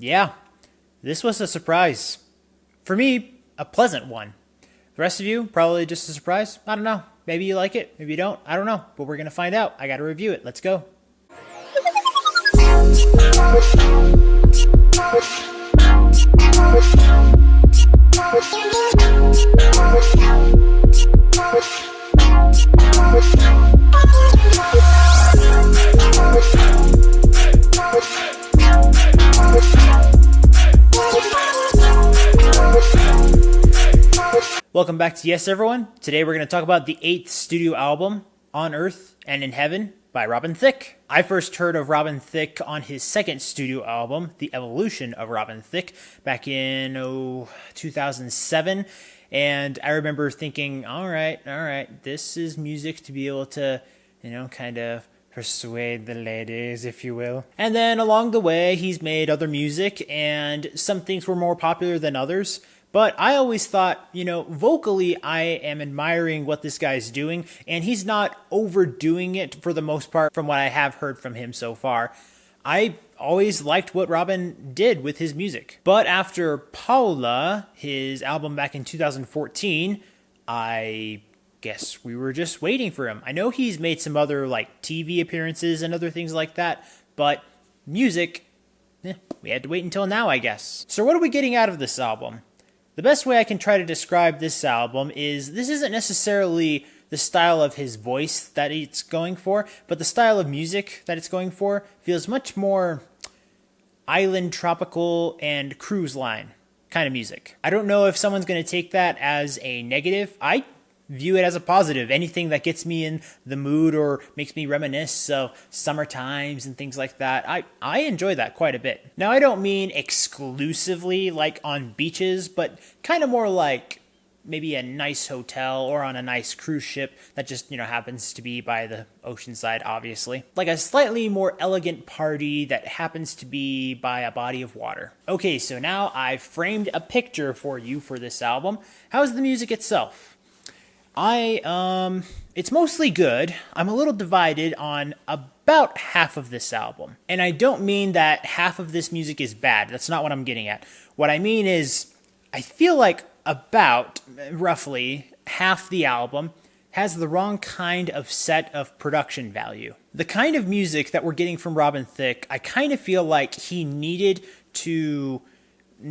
Yeah, this was a surprise. For me, a pleasant one. The rest of you, probably just a surprise. I don't know. Maybe you like it, maybe you don't. I don't know, but we're going to find out. I got to review it. Let's go. Welcome back to Y.E.S, everyone. Today we're going to talk about the 8th studio album, On Earth and in Heaven, by Robin Thicke. I first heard of Robin Thicke on his second studio album, The Evolution of Robin Thicke, back in 2007. And I remember thinking, all right, this is music to be able to, kind of persuade the ladies, if you will. And then along the way, he's made other music, and some things were more popular than others. But I always thought, vocally, I am admiring what this guy's doing, and he's not overdoing it for the most part from what I have heard from him so far. I always liked what Robin did with his music. But after Paula, his album back in 2014, I guess we were just waiting for him. I know he's made some other TV appearances and other things like that, but music, we had to wait until now, I guess. So what are we getting out of this album? The best way I can try to describe this album is this isn't necessarily the style of his voice that it's going for, but the style of music that it's going for feels much more island, tropical, and cruise line kind of music. I don't know if someone's going to take that as a negative. I view it as a positive. Anything that gets me in the mood or makes me reminisce of summer times and things like that, I enjoy that quite a bit. Now, I don't mean exclusively like on beaches, but kind of more like maybe a nice hotel or on a nice cruise ship that just, happens to be by the ocean side, obviously. Like a slightly more elegant party that happens to be by a body of water. Okay, so now I've framed a picture for you for this album. How's the music itself? It's mostly good. I'm a little divided on about half of this album. And I don't mean that half of this music is bad. That's not what I'm getting at. What I mean is, I feel like about, roughly, half the album has the wrong kind of set of production value. The kind of music that we're getting from Robin Thicke, I kind of feel like he needed to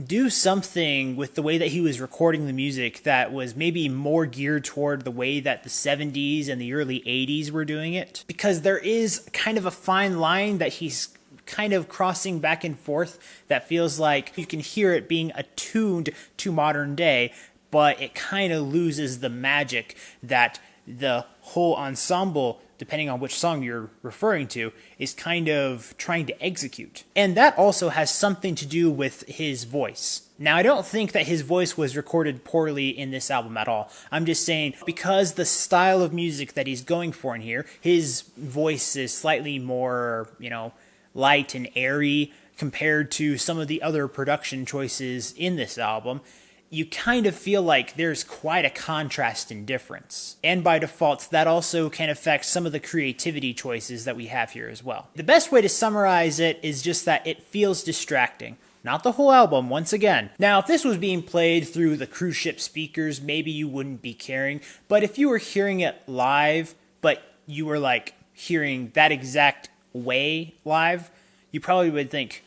do something with the way that he was recording the music that was maybe more geared toward the way that the 70s and the early 80s were doing it. Because there is kind of a fine line that he's kind of crossing back and forth that feels like you can hear it being attuned to modern day, but it kind of loses the magic that the whole ensemble, depending on which song you're referring to, is kind of trying to execute. And that also has something to do with his voice. Now, I don't think that his voice was recorded poorly in this album at all. I'm just saying, because the style of music that he's going for in here, his voice is slightly more, light and airy compared to some of the other production choices in this album, you kind of feel like there's quite a contrast and difference. And by default, that also can affect some of the creativity choices that we have here as well. The best way to summarize it is just that it feels distracting. Not the whole album, once again. Now, if this was being played through the cruise ship speakers, maybe you wouldn't be caring. But if you were hearing it live, but you were hearing that exact way live, you probably would think,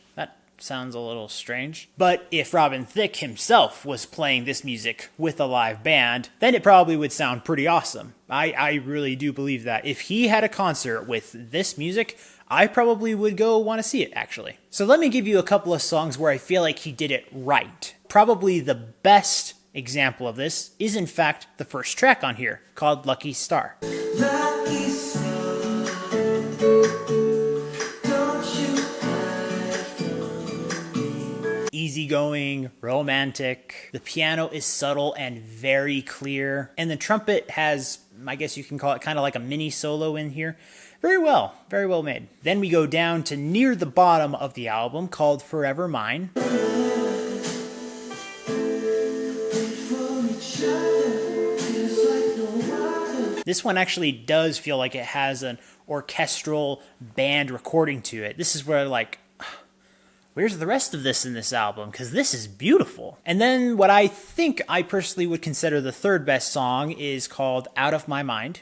sounds a little strange. But if Robin Thicke himself was playing this music with a live band, then it probably would sound pretty awesome. I really do believe that. If he had a concert with this music, I probably would go want to see it, actually. So let me give you a couple of songs where I feel like he did it right. Probably the best example of this is, in fact, the first track on here, called Lucky Star. Lucky Star. Easygoing, romantic. The piano is subtle and very clear. And the trumpet has, I guess you can call it kind of like a mini solo in here. Very well made. Then we go down to near the bottom of the album called Forever Mine. This one actually does feel like it has an orchestral band recording to it. This is where where's the rest of this in this album? Because this is beautiful. And then what I think I personally would consider the third best song is called Out of My Mind.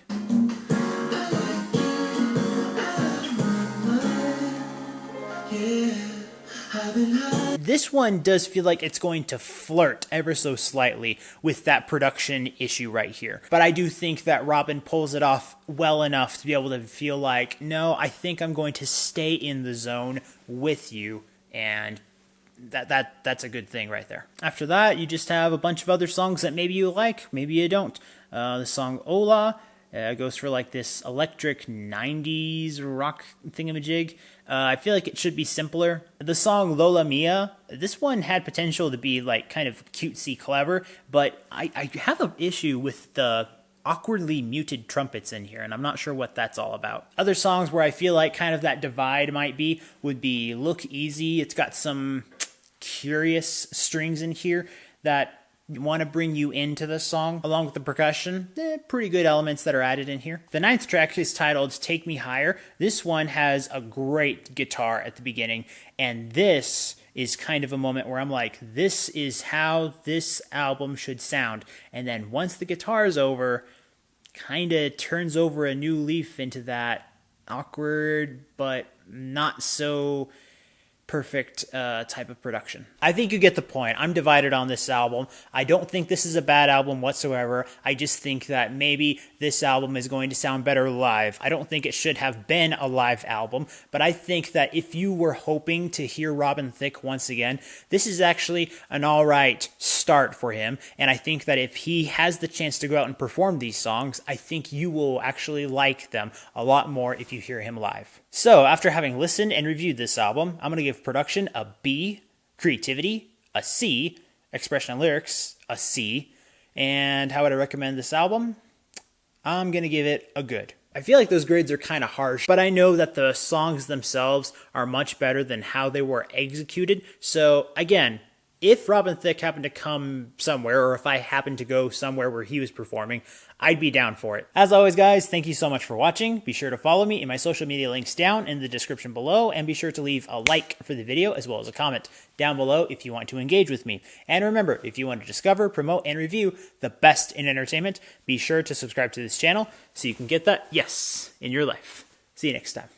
This one does feel like it's going to flirt ever so slightly with that production issue right here. But I do think that Robin pulls it off well enough to be able to feel like, no, I think I'm going to stay in the zone with you, and that's a good thing right there. After that, you just have a bunch of other songs that maybe you like, maybe you don't. The song Ola goes for like this electric 90s rock thingamajig. I feel like it should be simpler. The song Lola Mia, this one had potential to be like kind of cutesy clever, but I have an issue with the awkwardly muted trumpets in here, and I'm not sure what that's all about. Other songs where I feel like kind of that divide would be Look Easy. It's got some curious strings in here that want to bring you into the song, along with the percussion. Pretty good elements that are added in here. The 9th track is titled Take Me Higher. This one has a great guitar at the beginning, and this is kind of a moment where I'm like, this is how this album should sound. And then once the guitar is over, kind of turns over a new leaf into that awkward but not so perfect type of production. I think you get the point. I'm divided on this album. I don't think this is a bad album whatsoever. I just think that maybe this album is going to sound better live. I don't think it should have been a live album, but I think that if you were hoping to hear Robin Thicke once again, this is actually an alright start for him, and I think that if he has the chance to go out and perform these songs, I think you will actually like them a lot more if you hear him live. So, after having listened and reviewed this album, I'm going to give production a B, creativity a C, expression and lyrics a C, and how would I recommend this album? I'm going to give it a good. I feel like those grades are kind of harsh, but I know that the songs themselves are much better than how they were executed. So, again, if Robin Thicke happened to come somewhere, or if I happened to go somewhere where he was performing, I'd be down for it. As always, guys, thank you so much for watching. Be sure to follow me in my social media links down in the description below, and be sure to leave a like for the video as well as a comment down below if you want to engage with me. And remember, if you want to discover, promote, and review the best in entertainment, be sure to subscribe to this channel so you can get that yes in your life. See you next time.